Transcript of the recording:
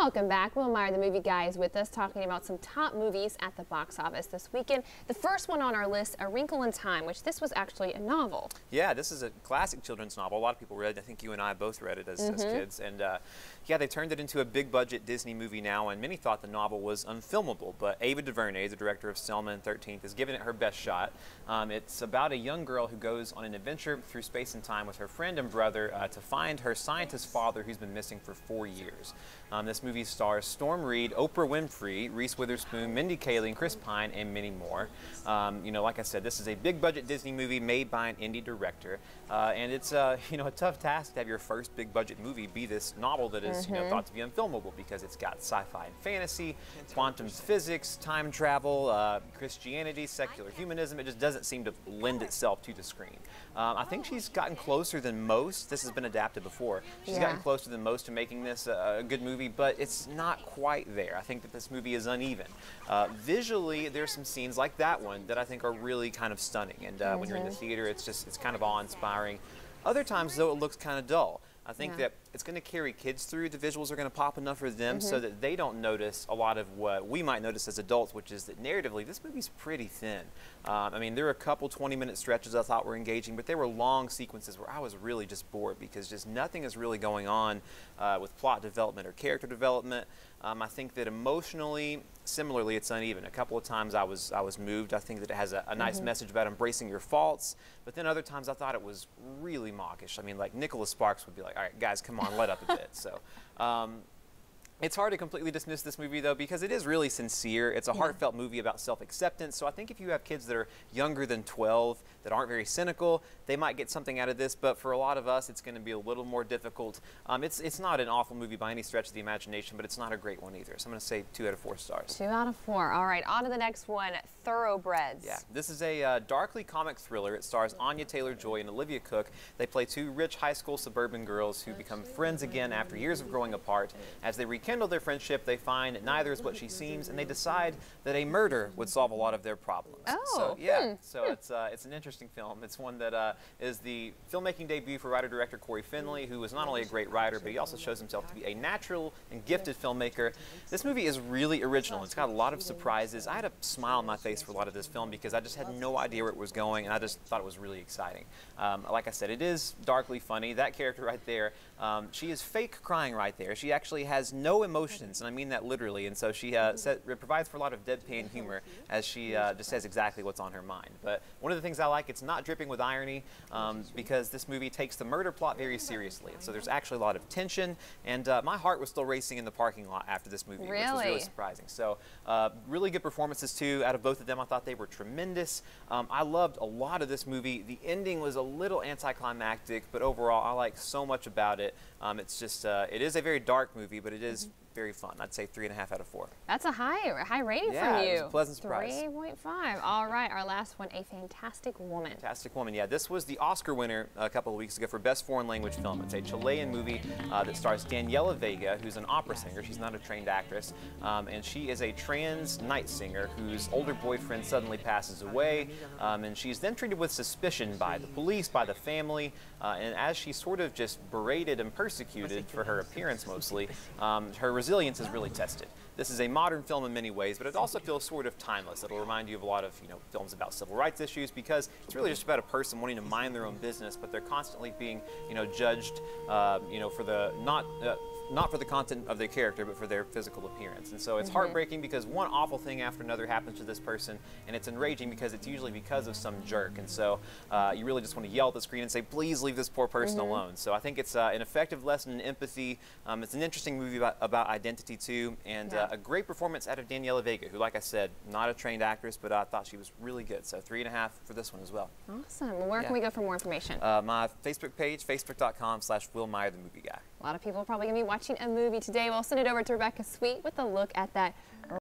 Welcome back. Will Meyer, the movie guy, is with us talking about some top movies at the box office this weekend. The first one on our list, A Wrinkle in Time, which this was actually a novel. Yeah, this is a classic children's novel. A lot of people read it. I think you and I both read it as kids. And yeah, they turned it into a big budget Disney movie now, and many thought the novel was unfilmable. But Ava DuVernay, the director of Selma and 13th, is giving it her best shot. It's about a young girl who goes on an adventure through space and time with her friend and brother to find her scientist father who's been missing for 4 years. This movie stars Storm Reed, Oprah Winfrey, Reese Witherspoon, Mindy Kaling, Chris Pine, and many more. You know, like I said, this is a big budget Disney movie made by an indie director, and it's you know, a tough task to have your first big budget movie be this novel that is thought to be unfilmable, because it's got sci-fi and fantasy, quantum physics, time travel, Christianity, secular humanism. It just doesn't seem to lend itself to the screen. I think she's gotten closer than most. This has been adapted before. She's gotten closer than most to making this a good movie, but it's not quite there. I think that this movie is uneven. Visually, there's some scenes like that one that I think are really kind of stunning, and when you're in the theater, it's kind of awe-inspiring. Other times, though, it looks kind of dull. I think that it's going to carry kids through. The visuals are going to pop enough for them so that they don't notice a lot of what we might notice as adults, which is that narratively, this movie's pretty thin. I mean, there are a couple 20-minute stretches I thought were engaging, but there were long sequences where I was really just bored because just nothing is really going on with plot development or character development. I think that emotionally, similarly, it's uneven. A couple of times I was moved. I think that it has a nice message about embracing your faults, but then other times I thought it was really mawkish. I mean, like Nicholas Sparks would be like, all right, guys, come on, let up a bit. So it's hard to completely dismiss this movie, though, because it is really sincere. It's a heartfelt movie about self-acceptance. So I think if you have kids that are younger than 12 that aren't very cynical, they might get something out of this. But for a lot of us, it's going to be a little more difficult. It's not an awful movie by any stretch of the imagination, but it's not a great one either. So I'm going to say 2 out of 4 stars. 2 out of 4. All right, on to the next one, Thoroughbreds. Yeah, this is a darkly comic thriller. It stars Anya Taylor-Joy and Olivia Cooke. They play 2 rich high school suburban girls who become friends again after years of growing apart. As they rekindle their friendship, they find neither is what she seems, and they decide that a murder would solve a lot of their problems. Oh, so yeah, so it's an interesting film. It's one that is the filmmaking debut for writer-director Corey Finley, who is not only a great writer, but he also shows himself to be a natural and gifted filmmaker. This movie is really original. It's got a lot of surprises. I had a smile on my face for a lot of this film because I just had no idea where it was going, and I just thought it was really exciting. Like I said, it is darkly funny. That character right there, she is fake crying right there. She actually has no emotions, and I mean that literally, and so she provides for a lot of deadpan humor as she just says exactly what's on her mind. But one of the things I like, it's not dripping with irony, because this movie takes the murder plot very seriously, and so there's actually a lot of tension, and my heart was still racing in the parking lot after this movie, which was really surprising. So really good performances too out of both of them. I thought they were tremendous. I loved a lot of this movie. The ending was a little anticlimactic, but overall I like so much about it. It's just it is a very dark movie, but it is very fun. I'd say 3.5 out of 4. That's a high rating from you. Yeah, it was a pleasant surprise. 3.5. All right, our last one, A Fantastic Woman. Fantastic Woman. Yeah, this was the Oscar winner a couple of weeks ago for Best Foreign Language Film. It's a Chilean movie that stars Daniela Vega, who's an opera singer. She's not a trained actress, and she is a trans night singer whose older boyfriend suddenly passes away, and she's then treated with suspicion by the police, by the family, and as she's sort of just berated and persecuted for her appearance mostly, her resilience is really tested. This is a modern film in many ways, but it also feels sort of timeless. It'll remind you of a lot of films about civil rights issues, because it's really just about a person wanting to mind their own business, but they're constantly being judged for the not for the content of their character, but for their physical appearance. And so it's heartbreaking because one awful thing after another happens to this person, and it's enraging because it's usually because of some jerk. And so you really just want to yell at the screen and say, please leave this poor person alone. So I think it's an effective lesson in empathy. It's an interesting movie about identity too, and a great performance out of Daniela Vega, who, like I said, not a trained actress, but I thought she was really good. So 3.5 for this one as well. Awesome. Well, where can we go for more information? My Facebook page, facebook.com/Will Meyer, the movie guy. A lot of people are probably going to be watching a movie today. We'll send it over to Rebecca Sweet with a look at that